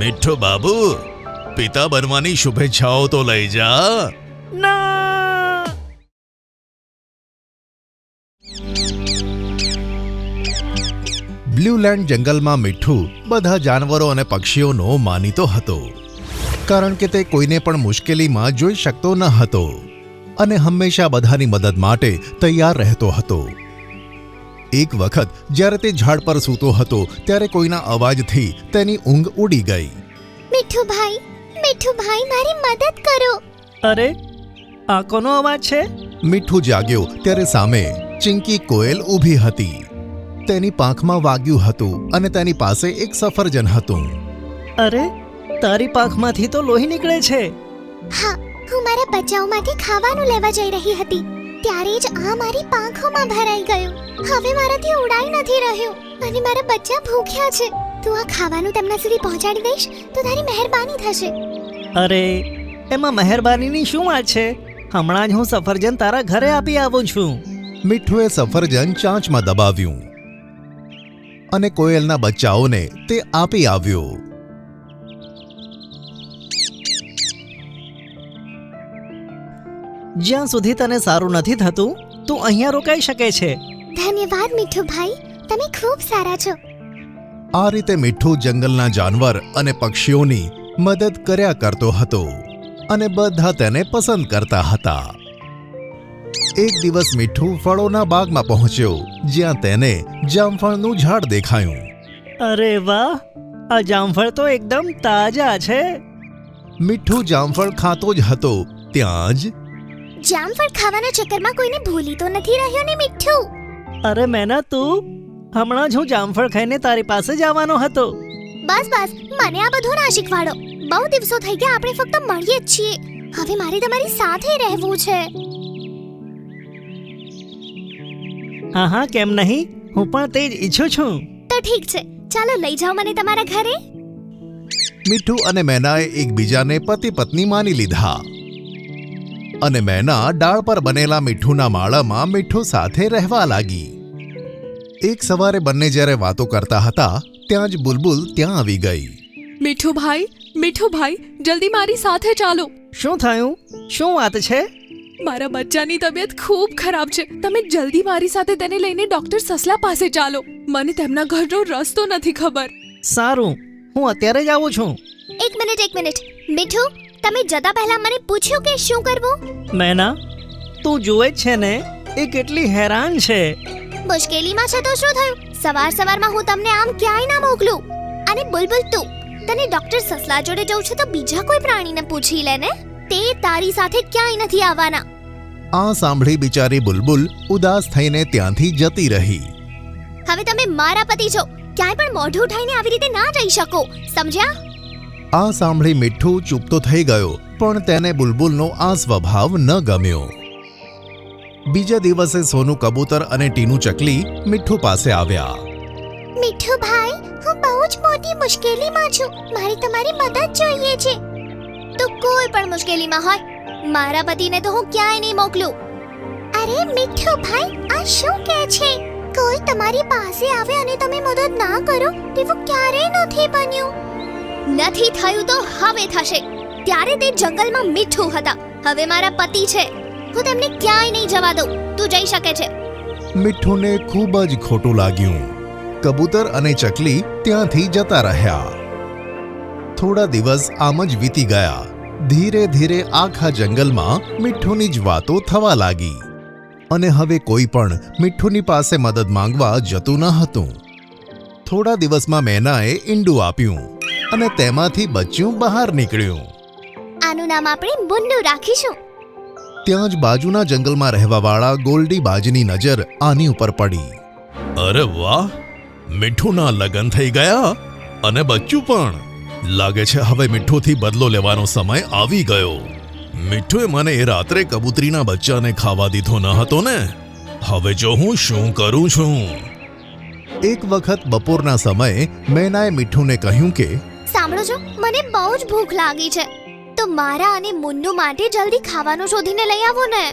મીઠો બાબુ, પિતા બનવાની શુભેચ્છાઓ તો લઈ જા. ના. બ્લુલેન્ડ જંગલમાં મીઠું બધા જાનવરો અને પક્ષીઓનો માનીતો હતો, કારણ કે તે કોઈને પણ મુશ્કેલીમાં જોઈ શકતો ન હતો અને હંમેશા બધાની મદદ માટે તૈયાર રહેતો હતો. એક વખત જ્યારે તે ઝાડ પર સૂતો હતો ત્યારે કોઈના અવાજથી તેની ઊંઘ ઉડી ગઈ. મીઠુભાઈ, મારી મદદ કરો. અરે, આ કોનો અવાજ છે? મીઠું જાગ્યો ત્યારે સામે ચિંકી કોયલ ઊભી હતી. તેની પાંખમાં વાગ્યું હતું અને તેની પાસે એક સફરજન હતું. અરે, તારી પાંખમાંથી તો લોહી નીકળે છે. હા, હું મારા બચ્ચાઓમાંથી ખાવાનું લેવા જઈ રહી હતી ત્યારે જ આ મારી પાંખોમાં ભરાઈ ગયું. હવે મારાથી ઉડાઈ નથી રહ્યું અને મારા બચ્ચા ભૂખ્યા છે. તું આ ખાવાનું તેમના સુધી પહોંચાડી દઈશ તો તારી મહેરબાની થશે. અરે, એમાં મહેરબાનીની શું વાત છે? હમણાં જ હું સફરજન તારા ઘરે આપી આવું છું. મીઠુએ સફરજન ચાંચમાં દબાવ્યું અને કોયલના બચ્ચાઓને તે આપી આવ્યો. જ્યાં સુધી તને સારું નથી થતું તું અહીંયા રોકાઈ શકે છે. ધન્યવાદ મીઠુભાઈ, તમે ખૂબ સારા છો. આ રીતે મીઠું જંગલના જાનવર અને પક્ષીઓની મદદ કર્યા કરતો હતો અને બધા તેને પસંદ કરતા હતા. એક દિવસ મીઠું ફળોના બાગમાં પહોંચ્યો જ્યાં તેને જામફળનું ઝાડ દેખાયું. અરે વાહ, આ જામફળ તો એકદમ તાજા છે. મીઠું જામફળ ખાતો જ હતો ત્યાં જ જામફળ ખાવાના ચક્કરમાં કોઈને ભૂલી તો નથી રહ્યો ને મીઠું? અરે મેના, તું હમણાં જ હું જામફળ ખાઈને તારી પાસે જ આવવાનો હતો. બસ, મને આ બધું ના શીખવાડો. બહુ દિવસો થઈ ગયા આપણે ફક્ત મળીએ જ છીએ. હવે મારે તમારી સાથે રહેવું છે. હા, કેમ નહીં? હું પણ તે જ ઈચ્છું છું. તો ઠીક છે, ચાલો લઈ જાઓ મને તમારા ઘરે. મીઠું અને મેનાએ એકબીજાને પતિ પત્ની માની લીધા અને મેના ડાળ પર બનેલા મીઠુંના માળામાં મીઠું સાથે રહેવા લાગી. એક સવારે બંને જ્યારે વાતો કરતા હતા ત્યાં જ બુલબુલ ત્યાં આવી ગઈ. મીઠુભાઈ, જલ્દી મારી સાથે ચાલો. શું થયું? શું વાત છે? મારા બચ્ચાની તબિયત ખૂબ ખરાબ છે. તમે જલ્દી મારી સાથે તેને લઈને ડોક્ટર સસલા પાસે ચાલો. મને તેમના ઘરનો રસ્તો નથી ખબર. સારું, હું અત્યારે જ આવું છું. એક મિનિટ. મીઠું, તમે જતા પહેલા મને પૂછ્યું કે શું કરવું? મેના, તું જુએ જ છે ને એ કેટલી હેરાન છે. મુશ્કેલીમાં છે તો શું થયું? સવારમાં હું તમને આમ ક્યાંય ના મોકલું. અને બુલબુલ, તું તને ડોક્ટર સસલા જોડે જવું છે તો બીજા કોઈ પ્રાણીને પૂછી લે ને. તે તારી સાથે ક્યાંય નથી આવવાના. આ સાંભળી બિચારી બુલબુલ ઉદાસ થઈને ત્યાંથી જતી રહી. હવે તમે મારા પતિ છો, ક્યાંય પણ મોઢું ઉઠાઈને આવી રીતે ના જઈ શકો, સમજ્યા? આ સાંભળી મીઠું ચૂપ તો થઈ ગયો પણ તેને બુલબુલનો આ સ્વભાવ ન ગમ્યો. બીજા દિવસે સોનું કબૂતર અને ટીનું ચકલી મીઠું પાસે આવ્યા. મીઠુભાઈ, હું બહુ જ મોટી મુશ્કેલીમાં છું. મારી તમારી મદદ જોઈએ છે. તો કોઈ પણ મુશ્કેલીમાં હોય, મારા પતિને તો હું ક્યાંય નહીં મોકલું. અરે મીઠુભાઈ, આ શું કહે છે? કોઈ તમારી પાસે આવે અને તમે મદદ ના કરો તેવું ક્યારેય નથી બન્યું. નથી થયું તો હવે થશે. ત્યારે તે જંગલમાં મીઠું હતા, હવે મારા પતિ છે. હું તેમને ક્યાંય નહીં જવા દઉં. તું જઈ શકે છે. મીઠુંને ખૂબ જ ખોટું લાગ્યું. કબૂતર અને ચકલી ત્યાંથી જતા રહ્યા. થોડા દિવસ આમ જ વીતી ગયા. ધીરે ધીરે આખા જંગલમાં મીઠુંની જ વાતો થવા લાગી અને હવે કોઈ પણ મીઠુંની પાસે મદદ માંગવા જતું ન હતું. થોડા દિવસમાં મેનાએ ઈંડું આપ્યું અને તેમાંથી બચ્ચું બહાર નીકળ્યું. આનું નામ આપણે મુન્નુ રાખીશું. ત્યાં જ બાજુના જંગલમાં રહેવાવાળા ગોલ્ડી બાજની નજર આની ઉપર પડી. અરે વાહ, મીઠુંના લગન થઈ ગયા અને બચ્ચું પણ. લાગે છે હવે મીઠુંથી બદલો લેવાનો સમય આવી ગયો. મીઠુએ મને એ રાત્રે કબૂતરીના બચ્ચાને ખાવા દીધો ન હતો ને. હવે જો હું શું કરું છું? એક વખત બપોરના સમયે મેનાએ મીઠુંને કહ્યું કે સાંભળો છો, મને બહુ જ ભૂખ લાગી છે. તો મારા અને મુન્નુ માટે જલ્દી ખાવાનું શોધીને લઈ આવો ને.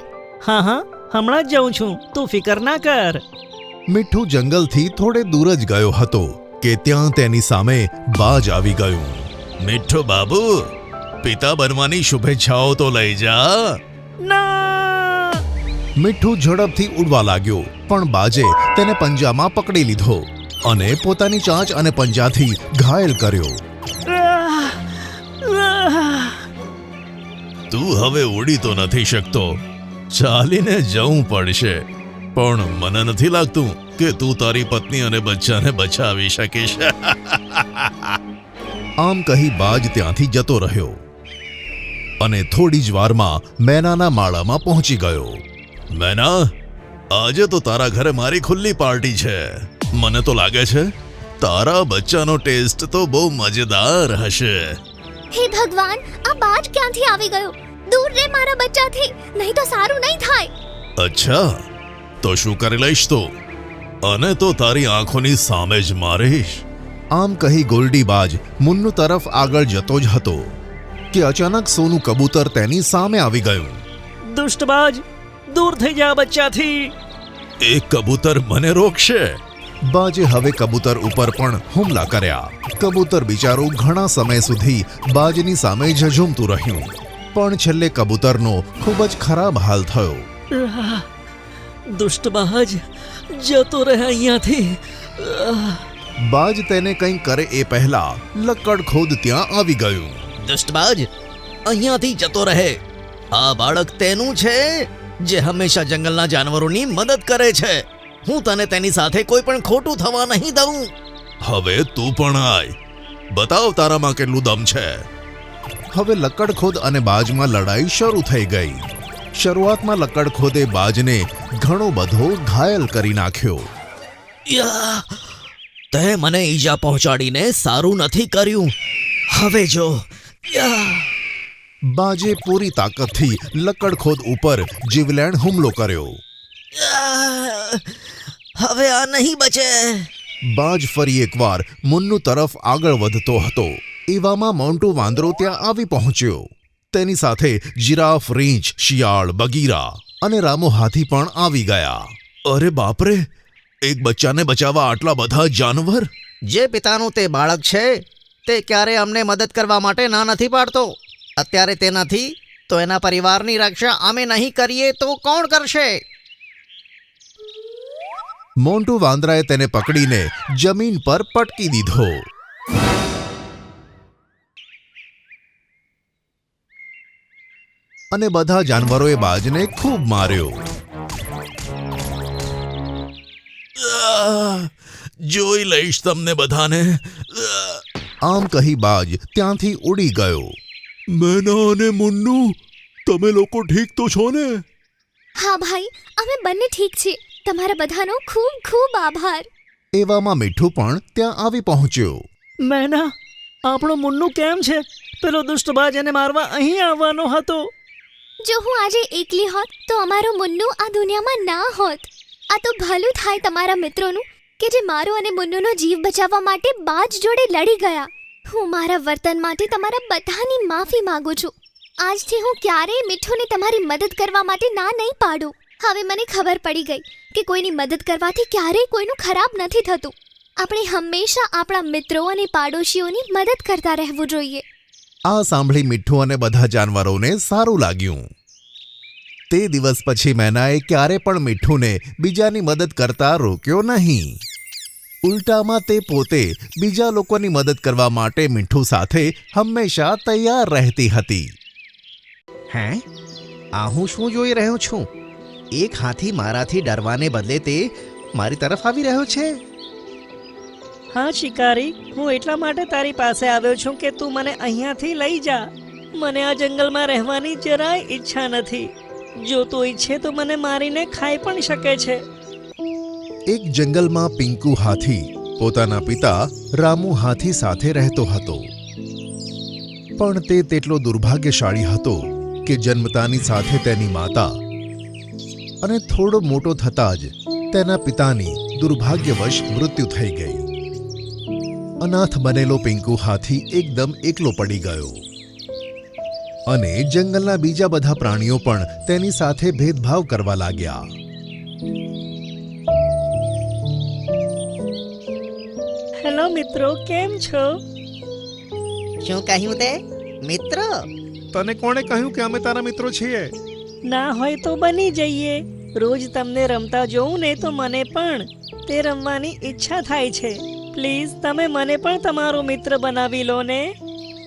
હા, હમણાં જ જાઉં છું, તું ફિકર ના કર. મીઠું જંગલથી થોડે દૂર જ ગયો હતો કે ત્યાં તેની સામે બાજ આવી ગયું. મીઠો બાબુ, પિતા બનવાની શુભેચ્છાઓ તો લઈ જા. ના! મીઠું ઝડપથી ઉડવા લાગ્યો, પણ બાજે તેને પંજામાં પકડી લીધો અને પોતાની ચાંચ અને પંજાથી ઘાયલ કર્યો. તું હવે ઉડી તો નથી શકતો, ચાલીને જવું પડશે. પણ મને નથી લાગતું કે તું તારી પત્ની અને બચ્ચાને બચાવી શકીશ. આમ કહી બાજ ત્યાંથી જતો રહ્યો અને થોડી જ વારમાં મેનાના માળામાં પહોંચી ગયો. મેના, આજે તો તારા ઘરે મારી ખુલ્લી પાર્ટી છે. મને તો લાગે છે તારા બચ્ચાનો ટેસ્ટ તો બહુ મજેદાર હશે. હે ભગવાન, આ બાજ ક્યાંથી આવી ગયો? દૂર રે મારા બચ્ચાથી, નહીં તો સારું નહીં થાય. અચ્છા, તો શું કરી લઈશ તો? અને તો તારી આંખોની સામે જ મારીશ. આમ કહી ગોલ્ડીબાજ મુન્નુ તરફ આગળ જતો જ હતો કે અચાનક સોનું કબૂતર તેની સામે આવી ગયું. દુષ્ટબાજ, દૂર થઈ જા બચ્ચાથી. એક કબૂતર મને રોકશે. બાજે હવે કબૂતર ઉપર પણ હુમલા કર્યા. કબૂતર બિચારું ઘણા સમય સુધી બાજની સામે ઝઝૂમતું રહ્યું, પણ છેલ્લે કબૂતરનો ખૂબ જ ખરાબ હાલ થયો. દુષ્ટબાજ, જતો રહે અહીંયાથી. બાજ તેને કંઈ કરે એ પહેલા લક્કડખોદ ત્યાં આવી ગયું. દુષ્ટબાજ, અહીંયાથી જતો રહે. આ બાળક તેનું છે જે હંમેશા જંગલના જાનવરોની મદદ કરે છે. હું તને તેની સાથે કોઈ પણ ખોટું થવા નહીં દઉં. હવે તું પણ આય, બતાવ તારામાં કેટલું દમ છે. હવે લક્કડખોદ અને બાજમાં લડાઈ શરૂ થઈ ગઈ. શરૂઆતમાં લક્કડખોદે બાજને ઘણો બધો ઘાયલ કરી નાખ્યો. યા! તે મને ઈજા પહોંચાડીને સારું નથી કર્યું. હવે જો. યા! બાજે પૂરી તાકાતથી લક્કડખોદ ઉપર જીવલેણ હુમલો કર્યો. હવે આ નહીં બચે. બાજ ફરી એકવાર મુન્નુ તરફ આગળ વધતો હતો. એવામાં મોન્ટુ વાંદરો ત્યાં આવી પહોંચ્યો. તેની સાથે જીરાફ, રીંછ, શિયાળ, બગીરા અને રામો હાથી પણ આવી ગયા. અરે બાપરે! એક બચ્ચાને બચાવવા આટલા બધા જાનવર! જે પિતાનું તે બાળક છે તે ક્યારે અમને મદદ કરવા માટે ના નથી પાડતો. અત્યારે તે નથી તો એના પરિવારની રક્ષા અમે નહીં કરીએ તો કોણ કરશે? મોન્ટુ વાંદરાએ તેને પકડીને જમીન પર પટકી દીધો. અને બધા જાનવરોએ બાજને ખૂબ માર્યો. જોઈ લઈશ તમને બધાને. આમ કહી બાજ ત્યાંથી ઉડી ગયો. મેના અને મુન્નુ, તમે લોકો ઠીક તો છો ને? હા ભાઈ, અમે બંને ઠીક છીએ. તમારા બધાનો ખૂબ ખૂબ આભાર. એવામાં મીઠું પણ ત્યાં આવી પહોંચ્યો. મેના, આપણો મુન્નુ કેમ છે? પેલો દુષ્ટબાજ એને મારવા અહીં આવવાનો હતો. જો હું આજે એકલી હોત તો અમારો મુન્નુ આ દુનિયામાં ના હોત. આ તો ભલું થાય તમારા મિત્રોનું કે જે મારો અને મુન્નુનો જીવ બચાવવા માટે બાજ જોડે લડી ગયા. હું મારા વર્તન માટે તમારા બધાની માફી માંગુ છું. આજથી હું ક્યારેય મીઠુને તમારી મદદ કરવા માટે ના નહીં પાડું. હવે મને ખબર પડી ગઈ કે કોઈની મદદ કરવાથી ક્યારેય કોઈનું ખરાબ નથી થતું. આપણે હંમેશા આપણા મિત્રો અને પાડોશીઓની મદદ કરતા રહેવું જોઈએ. આ સાંભળી મીઠું અને બધા જાનવરોને સારું લાગ્યું. તે દિવસ પછી મેનાએ ક્યારે પણ મીઠુંને બીજાની મદદ કરતા રોક્યો નહીં. ઉલટામાં તે પોતે બીજા લોકોની મદદ કરવા માટે મીઠું સાથે હંમેશા તૈયાર રહેતી હતી. હે? આ હું શું જોઈ રહ્યો છું? એક હાથી મારાથી ડરવાને બદલે તે મારી તરફ આવી રહ્યો છે. હા શિકારી, હું એટલા માટે તારી પાસે આવ્યો છું કે તું મને અહીંયાથી લઈ જા. મને આ જંગલમાં રહેવાની જરાય ઈચ્છા નથી. જો તું ઈચ્છે તો મને મારીને ખાઈ પણ શકે છે. એક જંગલમાં પિંકુ હાથી પોતાના પિતા રામુ હાથી સાથે રહેતો હતો. પણ તે તેટલો દુર્ભાગ્યશાળી હતો કે જન્મતાની સાથે તેની માતા અને થોડો મોટો થતાં જ તેના પિતાની દુર્ભાગ્યવશ મૃત્યુ થઈ ગઈ. અનાથ બનેલો પિંકુ હાથી એકદમ એકલો પડી ગયો અને જંગલના બીજા બધા પ્રાણીઓ પણ તેની સાથે ભેદભાવ કરવા લાગ્યા. હેલો મિત્રો, કેમ છો? શું કહ્યું તે મિત્રો? તને કોણે કહ્યું કે અમે તારા મિત્રો છીએ? ના હોય તો બની જઈએ. રોજ તમને રમતા જોઉં ને તો મને પણ તે રમવાની ઈચ્છા થાય છે. પ્લીઝ તમે મને પણ તમારો મિત્ર બનાવી લો ને.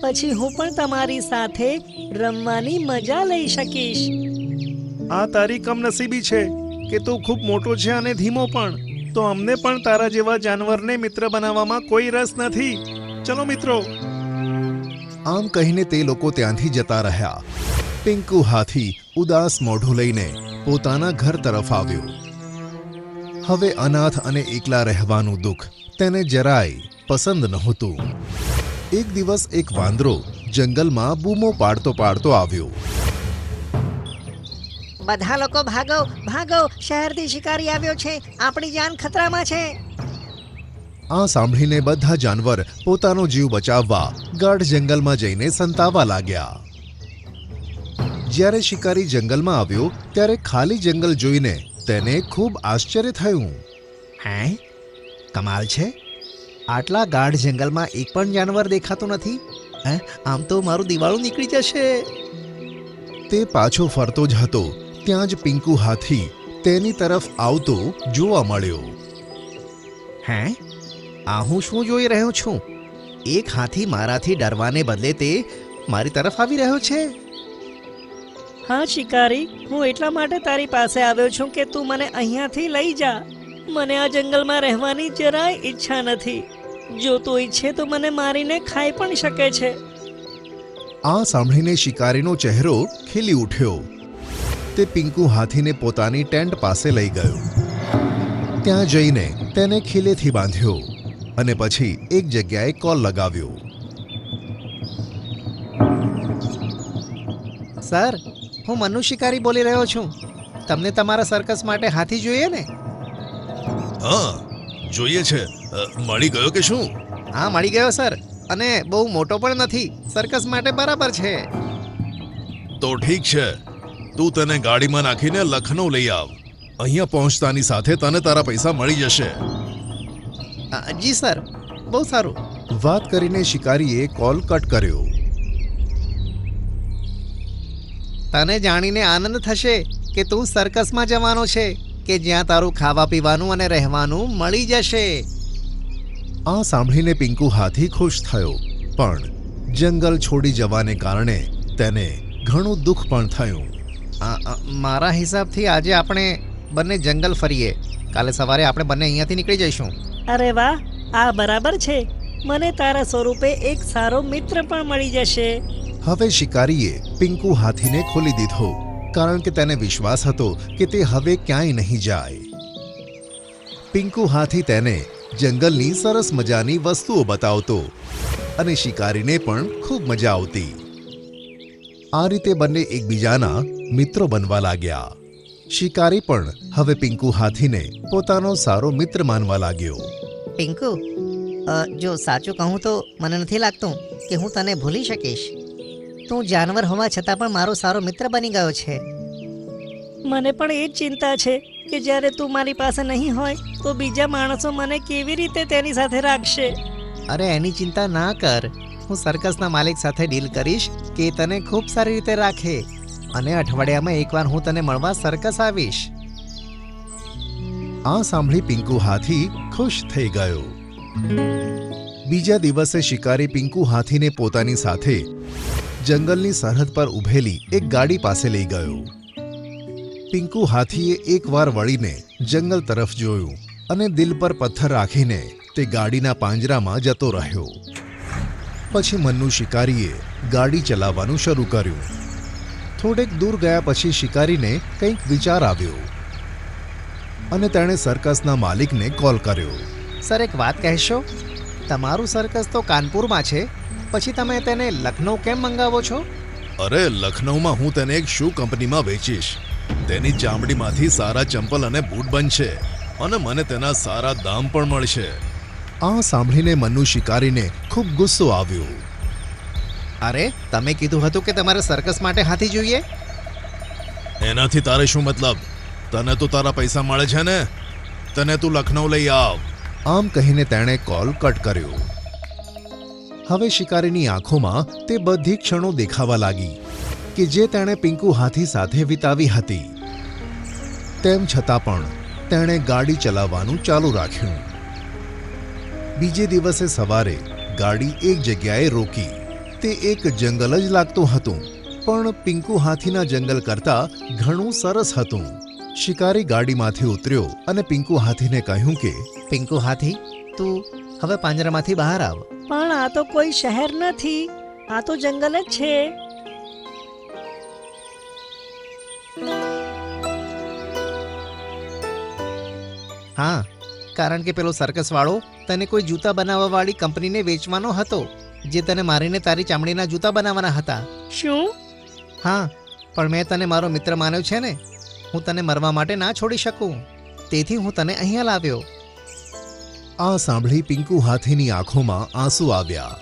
પછી હું પણ તમારી સાથે રમવાની મજા લઈ શકીશ. આ તારી કમનસીબી છે કે તું ખૂબ મોટો છે અને ધીમો પણ. તો અમને પણ તારા જેવા જાનવરને મિત્ર બનાવવામાં કોઈ રસ નથી. ચલો મિત્રો. આમ કહીને તે લોકો ત્યાંથી જતા રહ્યા. પિંકુ હાથી ઉદાસ મોઢું લઈને પોતાના ઘર તરફ આવ્યો. હવે અનાથ અને એકલા રહેવાનું દુઃખ તેને જરાય પસંદ નહોતું. એક દિવસ એક વાંદરો જંગલમાં બૂમો પાડતો પાડતો આવ્યો. બધા લોકો ભાગો ભાગો, શહેરથી શિકારી આવ્યો છે, આપણી જાન ખતરામાં છે. આ સાંભળીને બધા જાનવર પોતાનો જીવ બચાવવા ગાઢ જંગલમાં જઈને સંતાવા લાગ્યા. જ્યારે શિકારી જંગલમાં આવ્યો ત્યારે ખાલી જંગલ જોઈને તેને ખૂબ આશ્ચર્ય થયું. હે, કમાલ છે. આટલા ગાઢ જંગલમાં એક પણ જાનવર દેખાતું નથી. હે, આમ તો મારું દિવાળું નીકળી જશે. તે પાછો ફરતો જ હતો ત્યાં જ પિંકુ હાથી તેની તરફ આવતો જોવા મળ્યો. હે, આ હું શું જોઈ રહ્યો છું? એક હાથી મારાથી ડરવાને બદલે તે મારી તરફ આવી રહ્યો છે. હા શિકારી, હું એટલા માટે તારી પાસે આવ્યો છું કે તું મને અહીંયાથી લઈ જા. મને આ જંગલમાં રહેવાની જરાય ઈચ્છા નથી. જો તું ઈચ્છે તો મને મારીને ખાઈ પણ શકે છે. આ સાંભળીને શિકારીનો ચહેરો ખીલી ઉઠ્યો. તે પિંકુ હાથીને પોતાની ટેન્ટ પાસે લઈ ગયો. ત્યાં જઈને તેને ખીલેથી બાંધ્યો અને પછી એક જગ્યાએ કોલ લગાવ્યો. સર, હું મનુ શિકારી બોલી રહ્યો છું. તમને તમારા સર્કસ માટે હાથી જોઈએ ને? હા, જોઈએ છે. મળી ગયો કે શું? હા, મળી ગયો સર. અને બહુ મોટો પણ નથી. સર્કસ માટે બરાબર છે. તો ઠીક છે, તું તેને ગાડીમાં નાખીને લખનૌ લઈ આવ. અહીંયા પહોંચતાની સાથે તને તારા પૈસા મળી જશે. જી સર, બહુ સારું. વાત કરીને શિકારીએ કોલ કટ કર્યો. તને જાણીને આનંદ થશે કે તું સર્કસમાં જવાનો છે કે જ્યાં તારું ખાવા પીવાનું અને રહેવાનું મળી જશે. આ સાંભળીને પિંકુ હાથી ખુશ થયો, પણ જંગલ છોડી જવાને કારણે તેને ઘણું દુઃખ પણ થયું. મારા હિસાબથી આજે આપણે બંને જંગલ ફરીએ. કાલે સવારે આપણે બંને અહીંયાથી નીકળી જઈશું. અરે વાહ, આ બરાબર છે. મને તારા સ્વરૂપે એક સારો મિત્ર પણ મળી જશે. હવે શિકારીએ પિંકુ હાથીને ખોલી દીધો, કારણ કે તેને વિશ્વાસ હતો કે તે હવે ક્યાંય નહીં જાય. પિંકુ હાથી તેને જંગલની સરસ મજાની વસ્તુઓ બતાવતો અને શિકારીને પણ ખૂબ મજા આવતી. આ રીતે બંને એકબીજાના મિત્રો બનવા લાગ્યા. શિકારી પણ હવે પિંકુ હાથીને પોતાનો સારો મિત્ર માનવા લાગ્યો. પિંકુ, જો સાચું કહું તો મને નથી લાગતું કે હું તને ભૂલી શકીશ. તું જાનવર હોવા છતાં પણ મારો સારો મિત્ર બની ગયો છે. મને પણ એ જ ચિંતા છે કે જ્યારે તું મારી પાસે નહીં હોય તો બીજા માણસો મને કેવી રીતે તેની સાથે રાખશે. અરે એની ચિંતા ના કર. હું સર્કસના માલિક સાથે ડીલ કરીશ કે તને ખૂબ સારી રીતે રાખે અને અઠવાડિયામાં એકવાર હું તને મળવા સર્કસ આવીશ. આ સાંભળી પિંકુ હાથી ખુશ થઈ ગયો. બીજા દિવસે શિકારી પિંકુ હાથીને પોતાની સાથે જંગલની સરહદ પર ઊભેલી એક ગાડી પાસે લઈ ગયો. પિંકુ હાથીએ એકવાર વળીને જંગલ તરફ જોયું અને દિલ પર પથ્થર રાખીને તે ગાડીના પાંજરામાં જતો રહ્યો. પછી મન્નુ શિકારીએ ગાડી ચલાવવાનું શરૂ કર્યું. થોડેક દૂર ગયા પછી શિકારીને કંઈક વિચાર આવ્યો અને તેણે સર્કસના માલિકને કોલ કર્યો. સર, એક વાત કહેશો? તમારું સર્કસ તો કાનપુરમાં છે, પછી તમે તેને લખનૌ કેમ મંગાવો છો? અરે, લખનૌમાં હું તેને એક શૂ કંપનીમાં વેચીશ. તેની ચામડીમાંથી સારા ચંપલ અને બૂટ બનશે અને મને તેના સારા દામ પણ મળશે. આ સાંભળીને મન્નુ શિકારીને ખૂબ ગુસ્સો આવ્યો. અરે, તમે કીધું હતું કે તમારે સર્કસ માટે હાથી જોઈએ. એનાથી તારે શું મતલબ? તને તો તારા પૈસા મળે છે ને. તને તું લખનૌ લઈ આવ. આમ કહીને તેણે કોલ કટ કર્યો. હવે શિકારીની આંખોમાં તે બધી ક્ષણો દેખાવા લાગી કે જે તેણે પિંકુ હાથી સાથે વિતાવી હતી. તેમ છતાં પણ તેણે ગાડી ચલાવવાનું ચાલુ રાખ્યું. બીજે દિવસે સવારે ગાડી એક જગ્યાએ રોકી. તે એક જંગલ જ લાગતું હતું, પણ પિંકુ હાથીના જંગલ કરતાં ઘણું સરસ હતું. શિકારી ગાડીમાંથી ઉતર્યો અને પિંકુ હાથીને કહ્યું કે પિંકુ હાથી, તું હવે પાંજરામાંથી બહાર આવ. પણ આ તો કોઈ શહેર નથી, આ તો જંગલ જ છે. હા, કારણ કે પેલો સર્કસવાળો તને કોઈ જૂતા બનાવવાવાળી કંપનીને વેચવાનો હતો, જે તને મારીને તારી ચામડીના જૂતા બનાવવાના હતા. શું? હા, પણ મેં તને મારો મિત્ર માન્યો છે ને. હું તને મરવા માટે ના છોડી શકું, તેથી હું તને અહીંયા લાવ્યો. આ સાંભળી પિંકુ હાથીની આંખોમાં આંસુ આવ્યા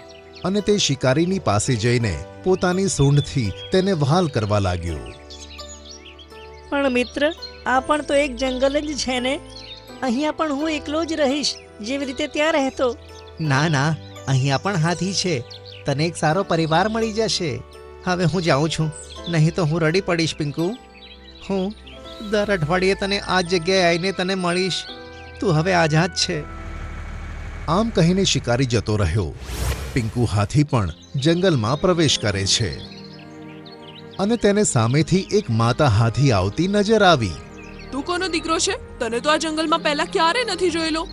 અને તે શિકારીની પાસે જઈને પોતાની સૂંઢથી તેને વહાલ કરવા લાગ્યો. પણ મિત્ર, આ પણ તો એક જંગલ જ છે ને. અહીંયા પણ હું એકલો જ રહીશ, જેવી રીતે ત્યાં રહેતો. ના ના, અહીંયા પણ હાથી છે. તને એક સારો પરિવાર મળી જશે. હવે હું જાઉં છું, નહીં તો હું રડી પડીશ પિંકુ. હું દર અઠવાડિયે તને આ જગ્યાએ આવીને તને મળીશ. તું હવે આઝાદ છે. આમ કહીને શિકારી જતો રહ્યો. પિંકુ હાથી પણ જંગલમાં પ્રવેશ કરે છે અને તેને સામેથી એક માતા હાથી આવતી નજર આવી. તું કોનો દીકરો છે? તને તો આ જંગલમાં પહેલા ક્યારે નથી જોયેલો.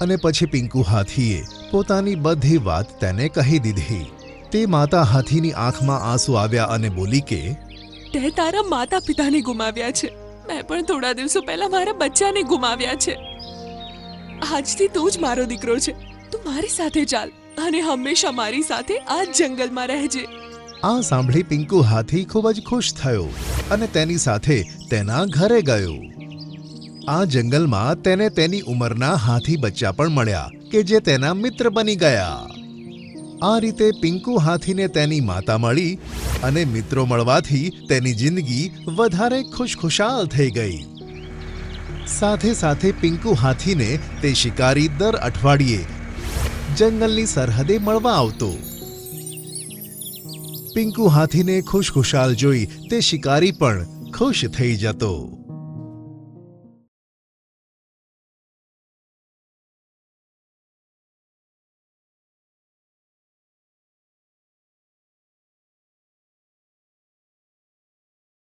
અને પછી પિંકુ હાથીએ પોતાની બધી વાત તેને કહી દીધી. તે માતા હાથીની આંખમાં આંસુ આવ્યા અને બોલી કે તે તારા માતા પિતાને ગુમાવ્યા છે. મેં પણ થોડા દિવસો પહેલા મારા બચ્ચાને ગુમાવ્યા છે. આજથી તું જ મારો દીકરો છે. તું મારી સાથે ચાલ અને હંમેશા મારી સાથે આ જ જંગલમાં રહેજે. આ સાંભળી પિંકુ હાથી ખૂબ જ ખુશ થયો અને તેની સાથે તેના ઘરે ગયો. આ જંગલમાં તેને તેની ઉંમરના હાથી બચ્ચા પણ મળ્યા કે જે તેના મિત્ર બની ગયા. આ રીતે પિંકુ હાથીને તેની માતા મળી અને મિત્રો મળવાથી તેની જિંદગી વધારે ખુશખુશાલ થઈ ગઈ. સાથે સાથે પિંકુ હાથીને તે શિકારી દર અઠવાડિયે જંગલની સરહદે મળવા આવતો. પિંકુ હાથીને ખુશખુશાલ જોઈ તે શિકારી પણ ખુશ થઈ જતો.